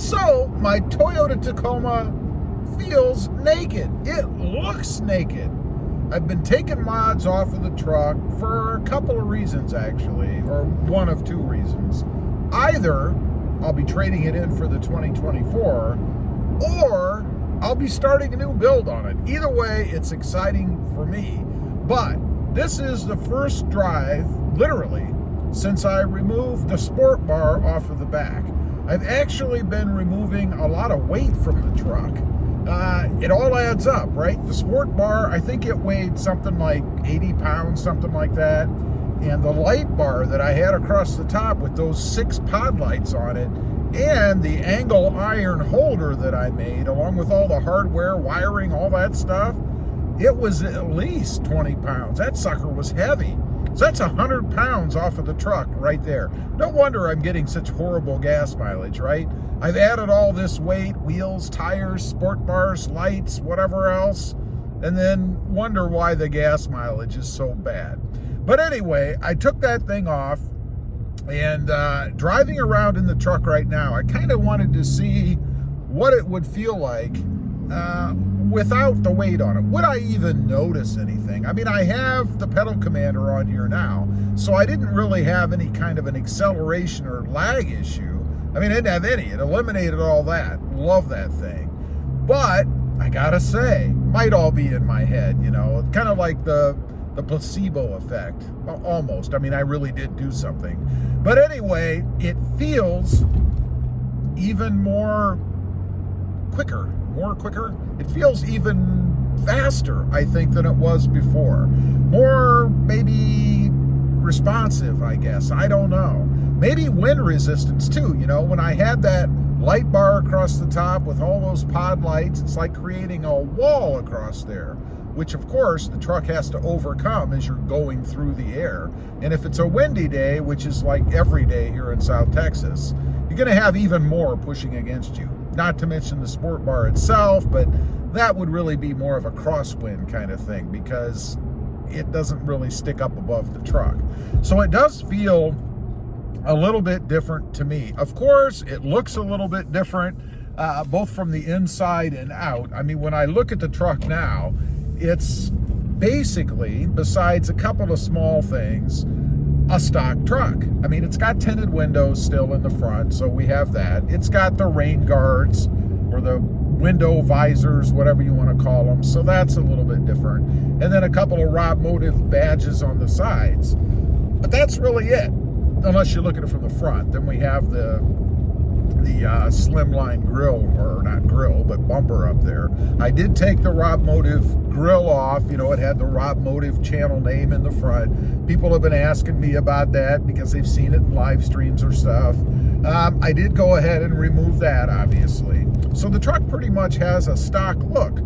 So my Toyota Tacoma feels naked. It looks naked. I've been taking mods off of the truck for a couple of reasons, actually, or one of two reasons. Either I'll be trading it in for the 2024, or I'll be starting a new build on it. Either way, it's exciting for me. But this is the first drive, literally, since I removed the sport bar off of the back. I've actually been removing a lot of weight from the truck. It all adds up, right? The sport bar, I think it weighed something like 80 pounds, something like that. And the light bar that I had across the top with those 6 pod lights on it, and the angle iron holder that I made, along with all the hardware, wiring, all that stuff, it was at least 20 pounds. That sucker was heavy. So that's 100 pounds off of the truck right there. No wonder I'm getting such horrible gas mileage, right? I've added all this weight, wheels, tires, sport bars, lights, whatever else, and then wonder why the gas mileage is so bad. But anyway, I took that thing off, and driving around in the truck right now, I kind of wanted to see what it would feel like without the weight on it. Would I even notice anything? I mean, I have the pedal commander on here now, so I didn't really have any kind of an acceleration or lag issue. I mean, I didn't have any. It eliminated all that. Love that thing. But I gotta say, might all be in my head, you know, kind of like the placebo effect. Well, almost. I mean, I really did do something. But anyway, it feels even more quicker. It feels even faster, I think, than it was before. More, maybe, responsive, I guess. I don't know. Maybe wind resistance, too. You know, when I had that light bar across the top with all those pod lights, it's like creating a wall across there, which, of course, the truck has to overcome as you're going through the air. And if it's a windy day, which is like every day here in South Texas, you're going to have even more pushing against you. Not to mention the sport bar itself, but that would really be more of a crosswind kind of thing because it doesn't really stick up above the truck. So it does feel a little bit different to me. Of course, it looks a little bit different, both from the inside and out. I mean, when I look at the truck now, it's basically, besides a couple of small things, a stock truck. I mean, it's got tinted windows still in the front, so we have that. It's got the rain guards or the window visors, whatever you want to call them, so that's a little bit different. And then a couple of RobMotive badges on the sides. But that's really it, unless you look at it from the front. Then we have the slimline grill, or not grill, but bumper up there. I did take the RobMotive grill off. You know, it had the RobMotive channel name in the front. People have been asking me about that because they've seen it in live streams or stuff. I did go ahead and remove that, obviously. So the truck pretty much has a stock look.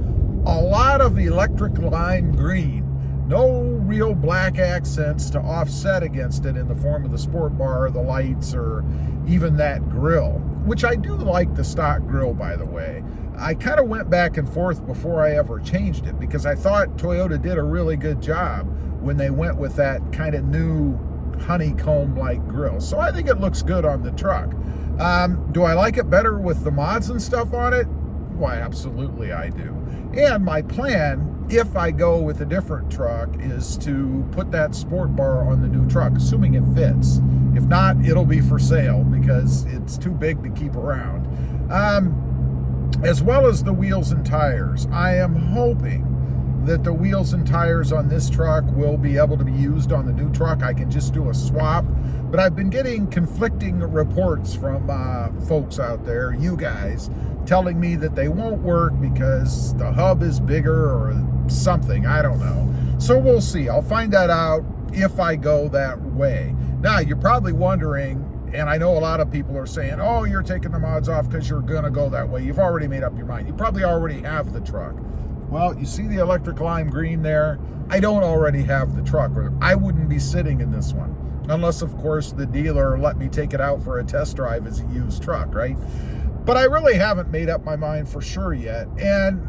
A lot of electric lime green. No real black accents to offset against it in the form of the sport bar, the lights, or even that grill, which I do like the stock grill, by the way. I kind of went back and forth before I ever changed it because I thought Toyota did a really good job when they went with that kind of new honeycomb-like grill. So I think it looks good on the truck. Do I like it better with the mods and stuff on it? Why, absolutely I do. And my plan, if I go with a different truck, is to put that sport bar on the new truck, assuming it fits. If not, it'll be for sale because it's too big to keep around. As well as the wheels and tires. I am hoping that the wheels and tires on this truck will be able to be used on the new truck. I can just do a swap. But I've been getting conflicting reports from folks out there, you guys, telling me that they won't work because the hub is bigger or something. I don't know. So we'll see. I'll find that out if I go that way. Now, you're probably wondering, and I know a lot of people are saying, oh, you're taking the mods off because you're going to go that way. You've already made up your mind. You probably already have the truck. Well, you see the electric lime green there? I don't already have the truck, or I wouldn't be sitting in this one. Unless, of course, the dealer let me take it out for a test drive as a used truck, right? But I really haven't made up my mind for sure yet. And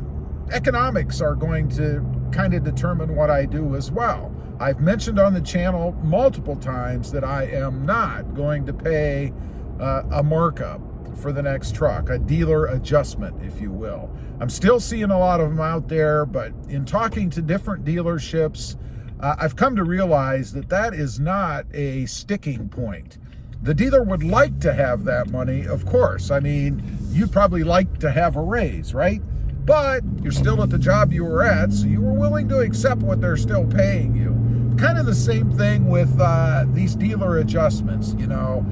economics are going to kind of determine what I do as well. I've mentioned on the channel multiple times that I am not going to pay a markup for the next truck, a dealer adjustment, if you will. I'm still seeing a lot of them out there, but in talking to different dealerships, I've come to realize that that is not a sticking point. The dealer would like to have that money, of course. I mean, you'd probably like to have a raise, right? But you're still at the job you were at, so you were willing to accept what they're still paying you. Kind of the same thing with these dealer adjustments, you know.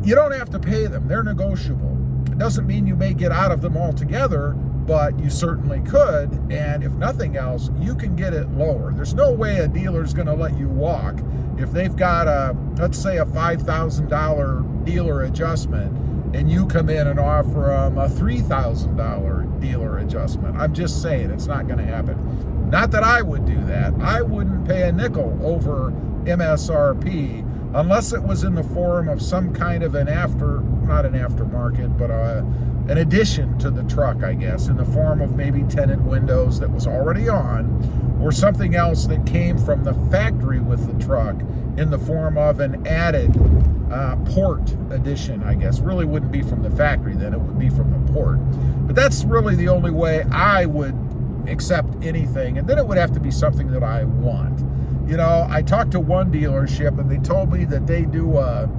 You don't have to pay them, they're negotiable. It doesn't mean you may get out of them altogether, but you certainly could, and if nothing else, you can get it lower. There's no way a dealer's gonna let you walk if they've got a, let's say a $5,000 dealer adjustment, and you come in and offer them a $3,000 dealer adjustment. I'm just saying, it's not gonna happen. Not that I would do that. I wouldn't pay a nickel over MSRP unless it was in the form of some kind of an not an aftermarket, but an addition to the truck, I guess, in the form of maybe tinted windows that was already on, or something else that came from the factory with the truck in the form of an added port addition, I guess. Really wouldn't be from the factory then, it would be from the port. But that's really the only way I would accept anything, and then it would have to be something that I want. You know, I talked to one dealership and they told me that they do a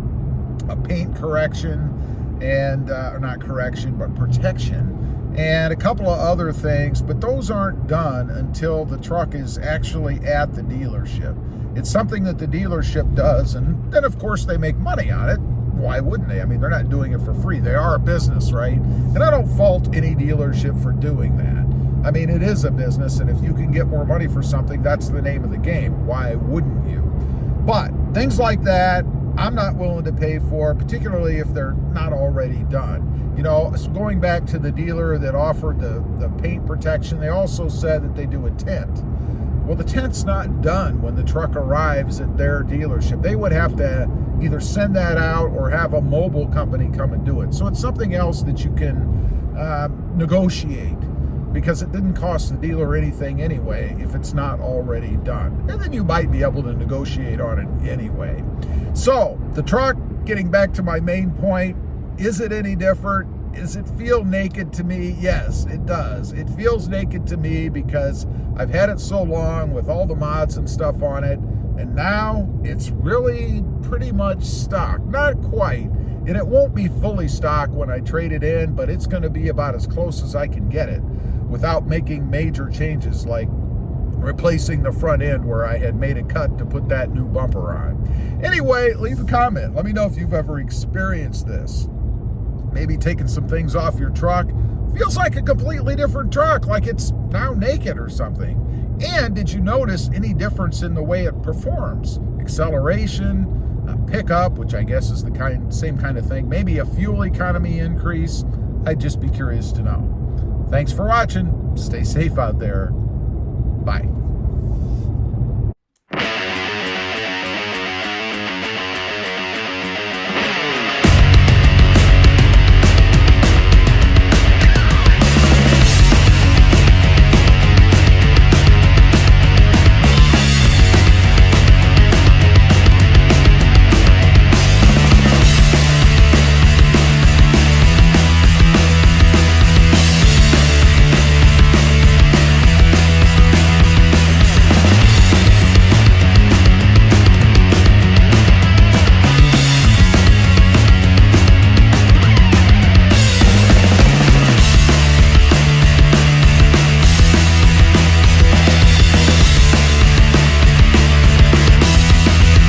paint correction and, or not correction, but protection, and a couple of other things, but those aren't done until the truck is actually at the dealership. It's something that the dealership does, and then of course they make money on it. Why wouldn't they? I mean, they're not doing it for free. They are a business, right? And I don't fault any dealership for doing that. I mean, it is a business, and if you can get more money for something, that's the name of the game. Why wouldn't you? But things like that, I'm not willing to pay for, particularly if they're not already done. You know, going back to the dealer that offered the paint protection, they also said that they do a tint. Well, the tint's not done when the truck arrives at their dealership. They would have to either send that out or have a mobile company come and do it. So it's something else that you can negotiate, because it didn't cost the dealer anything anyway if it's not already done. And then you might be able to negotiate on it anyway. So the truck, getting back to my main point, is it any different? Does it feel naked to me? Yes, it does. It feels naked to me because I've had it so long with all the mods and stuff on it, and now it's really pretty much stock. Not quite, and it won't be fully stock when I trade it in, but it's gonna be about as close as I can get it without making major changes like replacing the front end where I had made a cut to put that new bumper on. Anyway, leave a comment. Let me know if you've ever experienced this. Maybe taking some things off your truck. Feels like a completely different truck, like it's now naked or something. And did you notice any difference in the way it performs? Acceleration, pickup, which I guess is the same kind of thing. Maybe a fuel economy increase. I'd just be curious to know. Thanks for watching. Stay safe out there. Bye.